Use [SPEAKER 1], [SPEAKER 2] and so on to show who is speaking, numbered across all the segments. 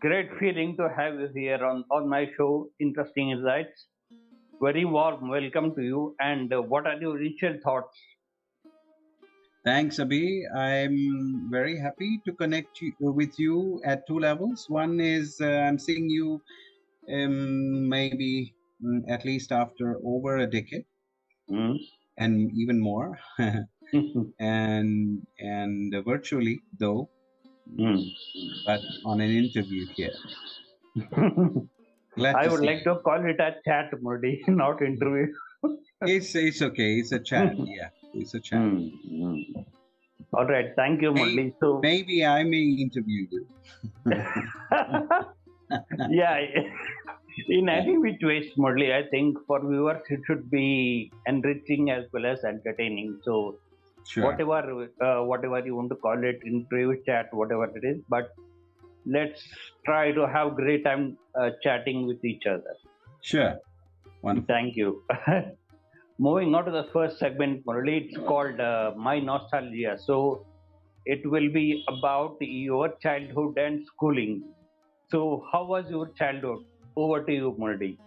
[SPEAKER 1] Great feeling to have you here on my show, Interesting Insights. Very warm welcome to you. And what are your initial thoughts?
[SPEAKER 2] Thanks, Abhi. I'm very happy to with you at two levels. One is I'm seeing you maybe at least after over a decade
[SPEAKER 1] Hmm?
[SPEAKER 2] and even more, and virtually though,
[SPEAKER 1] Hmm.
[SPEAKER 2] but on an interview here. Glad
[SPEAKER 1] I
[SPEAKER 2] to
[SPEAKER 1] would
[SPEAKER 2] see
[SPEAKER 1] like
[SPEAKER 2] you.
[SPEAKER 1] to call it a chat, Murdy, not interview.
[SPEAKER 2] It's okay. It's a chat. Yeah, it's a chat.
[SPEAKER 1] Hmm. Hmm. All right. Thank you,
[SPEAKER 2] Maybe,
[SPEAKER 1] Murli. So,
[SPEAKER 2] maybe I may interview you.
[SPEAKER 1] yeah, in any which ways, Murli, I think for viewers it should be enriching as well as entertaining. So,
[SPEAKER 2] Sure,
[SPEAKER 1] whatever you want to call it, interview chat, whatever it is, but let's try to have great time chatting with each other.
[SPEAKER 2] sure. Wonderful.
[SPEAKER 1] Thank you. Moving on to the first segment, Murali, it's called My Nostalgia. So it will be about your childhood and schooling. So how was your childhood? Over to you, Murali.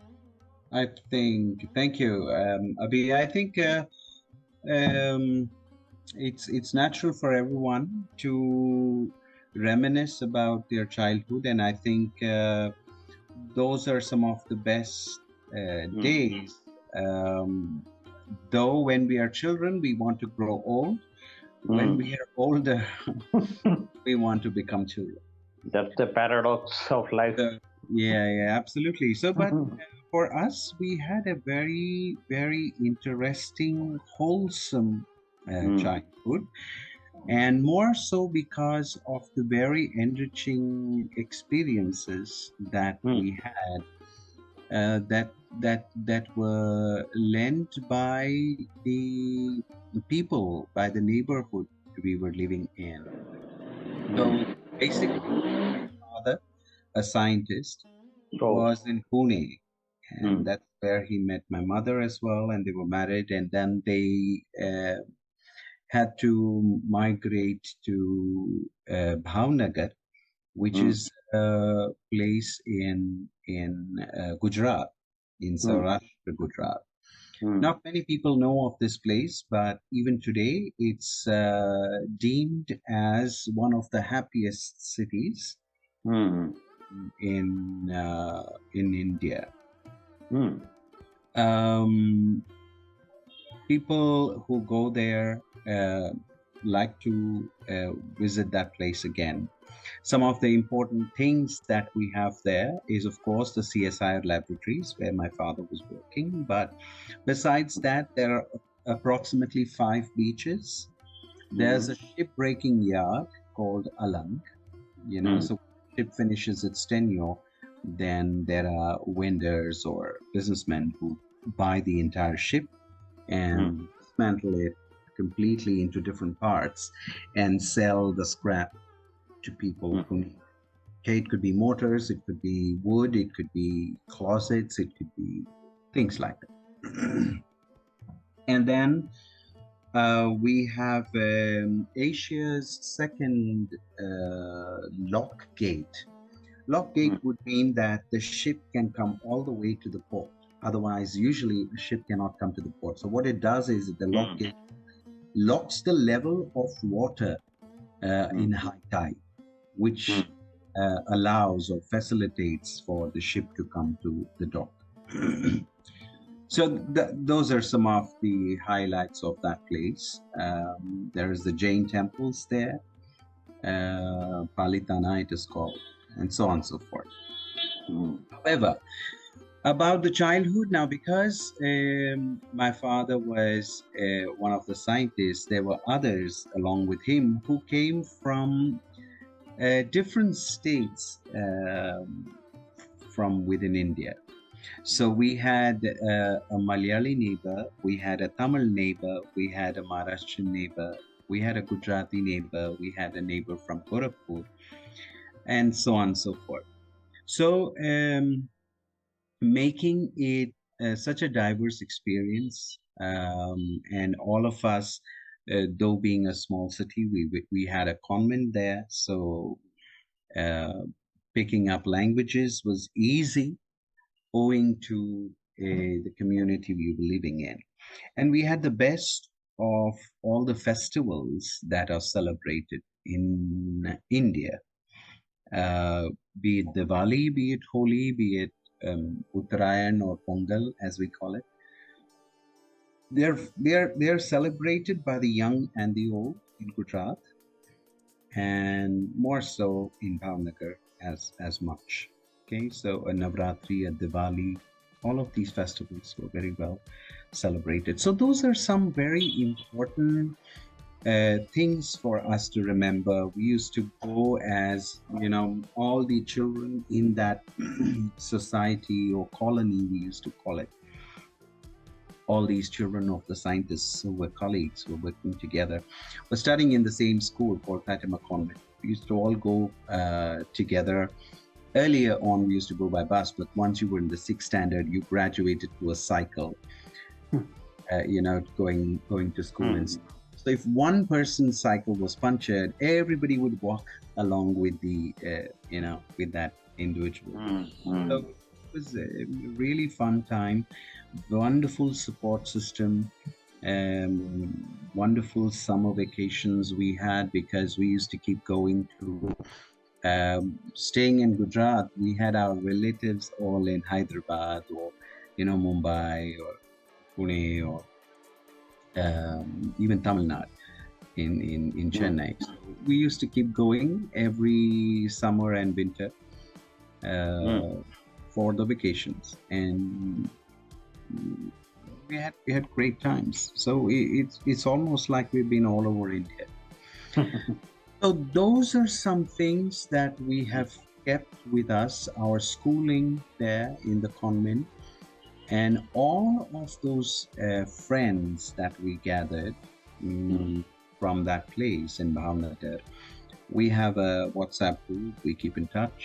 [SPEAKER 2] I think, thank you, Abhi. I think um, it's natural for everyone to reminisce about their childhood, and I think those are some of the best
[SPEAKER 1] Hmm.
[SPEAKER 2] days. Though when we are children, we want to grow old. When
[SPEAKER 1] Hmm.
[SPEAKER 2] we are older, we want to become children.
[SPEAKER 1] That's the paradox of life.
[SPEAKER 2] So, yeah, absolutely. So, but
[SPEAKER 1] Hmm.
[SPEAKER 2] for us, we had a very, very interesting, wholesome
[SPEAKER 1] Hmm.
[SPEAKER 2] childhood, and more so because of the very enriching experiences that
[SPEAKER 1] Hmm.
[SPEAKER 2] we had, that were lent by the people, by the neighborhood we were living in. So basically, my father, a scientist,
[SPEAKER 1] Oh.
[SPEAKER 2] was in Pune, and
[SPEAKER 1] Hmm.
[SPEAKER 2] that's where he met my mother as well, and they were married, and then they had to migrate to Bhavnagar, which
[SPEAKER 1] Hmm.
[SPEAKER 2] is a place in Gujarat, in
[SPEAKER 1] Hmm.
[SPEAKER 2] Saurashtra, Gujarat.
[SPEAKER 1] Hmm.
[SPEAKER 2] Not many people know of this place, but even today, it's deemed as one of the happiest cities
[SPEAKER 1] Hmm.
[SPEAKER 2] in India.
[SPEAKER 1] Hmm.
[SPEAKER 2] Um, People who go there like to visit that place again. Some of the important things that we have there is, of course, the CSIR laboratories where my father was working. But besides that, there are approximately five beaches.
[SPEAKER 1] Hmm.
[SPEAKER 2] There's a shipbreaking yard called Alang.
[SPEAKER 1] Hmm.
[SPEAKER 2] So ship finishes its tenure, then there are vendors or businessmen who buy the entire ship and
[SPEAKER 1] Hmm.
[SPEAKER 2] dismantle it completely into different parts and sell the scrap to people who need. Okay, it could be motors, it could be wood, it could be closets, it could be things like that. And then we have Asia's second lock gate. Lock gate
[SPEAKER 1] Hmm.
[SPEAKER 2] would mean that the ship can come all the way to the port. Otherwise, usually a ship cannot come to the port. So what it does is the lock
[SPEAKER 1] Hmm.
[SPEAKER 2] gate locks the level of water
[SPEAKER 1] Hmm.
[SPEAKER 2] in high tide, which
[SPEAKER 1] Hmm.
[SPEAKER 2] allows or facilitates for the ship to come to the dock. So those are some of the highlights of that place. There's the Jain temples there, Palitana it is called, and so on and so forth.
[SPEAKER 1] Hmm.
[SPEAKER 2] However, about the childhood now, because my father was one of the scientists, there were others along with him who came from different states from within India. So we had a Malayali neighbor, we had a Tamil neighbor, we had a Maharashtrian neighbor, we had a Gujarati neighbor, we had a neighbor from Gorakhpur, and so on and so forth. So making it such a diverse experience, and all of us, though being a small city, we had a convent there, so uh, Picking up languages was easy owing to the community we were living in. And we had the best of all the festivals that are celebrated in India, uh, be it Diwali, be it Holi, be it Uttarayan or Pongal, as we call it. They're celebrated by the young and the old in Gujarat, and more so in Bhavnagar as much. Okay, so a Navratri, a Diwali, all of these festivals were very well celebrated. So those are some very important things for us to remember. We used to go as, all the children in that society or colony, we used to call it, all these children of the scientists who were colleagues, who were working together, were studying in the same school called Fatima Convent. We used to all go together. Earlier on, we used to go by bus, but once you were in the sixth standard, you graduated to a cycle, going to school. And
[SPEAKER 1] Mm.
[SPEAKER 2] so if one person's cycle was punctured, everybody would walk along with with that individual.
[SPEAKER 1] Mm.
[SPEAKER 2] So
[SPEAKER 1] Mm.
[SPEAKER 2] it was a really fun time, wonderful support system, wonderful summer vacations we had because we used to keep going to staying in Gujarat. We had our relatives all in Hyderabad or Mumbai or Pune or even Tamil Nadu in
[SPEAKER 1] Mm.
[SPEAKER 2] Chennai. So we used to keep going every summer and winter
[SPEAKER 1] Mm.
[SPEAKER 2] for the vacations, and we had great times. So it's almost like we've been all over India. So those are some things that we have kept with us, our schooling there in the convent, and all of those friends that we gathered
[SPEAKER 1] Mm.
[SPEAKER 2] from that place in Bhavnagar. We have a WhatsApp group. We keep in touch.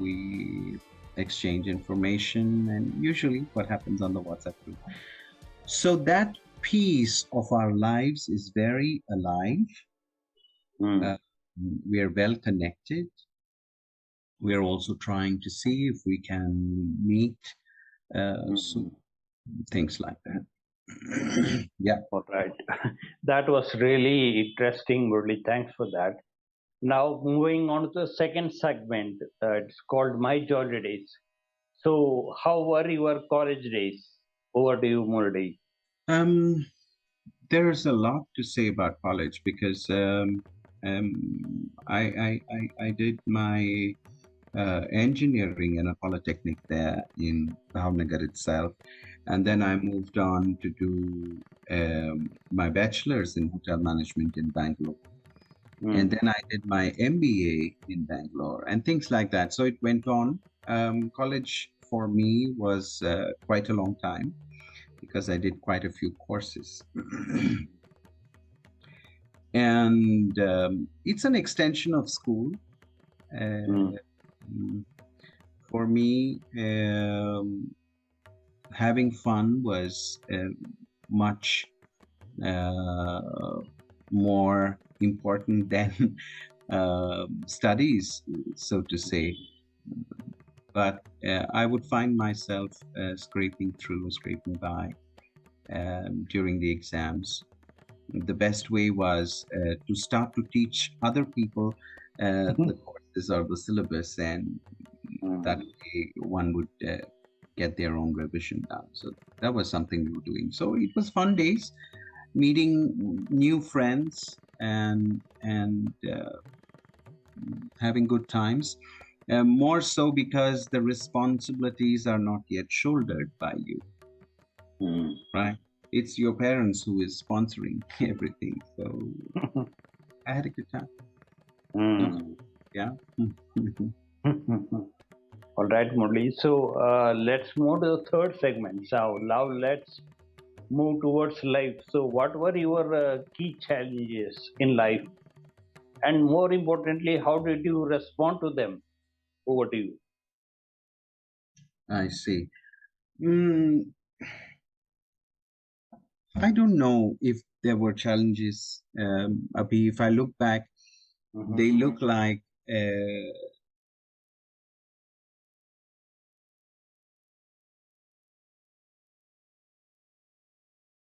[SPEAKER 2] We exchange information, and usually what happens on the WhatsApp group. So that piece of our lives is very alive.
[SPEAKER 1] Mm.
[SPEAKER 2] Uh, we are well connected. We are also trying to see if we can meet soon,
[SPEAKER 1] Mm.
[SPEAKER 2] things like that. Yeah.
[SPEAKER 1] All right. That was really interesting, Murali. Thanks for that. Now, moving on to the second segment, it's called My Jolly Days. So, how were your college days? Over to you, Murali.
[SPEAKER 2] Um, there's a lot to say about college because I did my engineering in a polytechnic there in Bhavnagar itself, and then I moved on to do my bachelor's in hotel management in Bangalore, and
[SPEAKER 1] Mm.
[SPEAKER 2] then I did my MBA in Bangalore and things like that. So it went on. College for me was quite a long time because I did quite a few courses. And it's an extension of school.
[SPEAKER 1] Mm.
[SPEAKER 2] Uh, mm, for me, having fun was much uh, more important than studies, so to say. But I would find myself scraping by during the exams. The best way was to start to teach other people the courses or the syllabus, and that
[SPEAKER 1] Mm.
[SPEAKER 2] way one would get their own revision done. So that was something we were doing. So it was fun days, meeting new friends and having good times. More so because the responsibilities are not yet shouldered by you,
[SPEAKER 1] Mm.
[SPEAKER 2] right? It's your parents who is sponsoring everything. So I had a good time. No,
[SPEAKER 1] Mm.
[SPEAKER 2] yeah.
[SPEAKER 1] All right, Murali. So, let's move to the third segment. Now let's move towards life. So, what were your key challenges in life? And more importantly, how did you respond to them? Over to you.
[SPEAKER 2] I see. Mm, I don't know if there were challenges, Abhi. If I look back, they
[SPEAKER 1] Mhm.
[SPEAKER 2] look like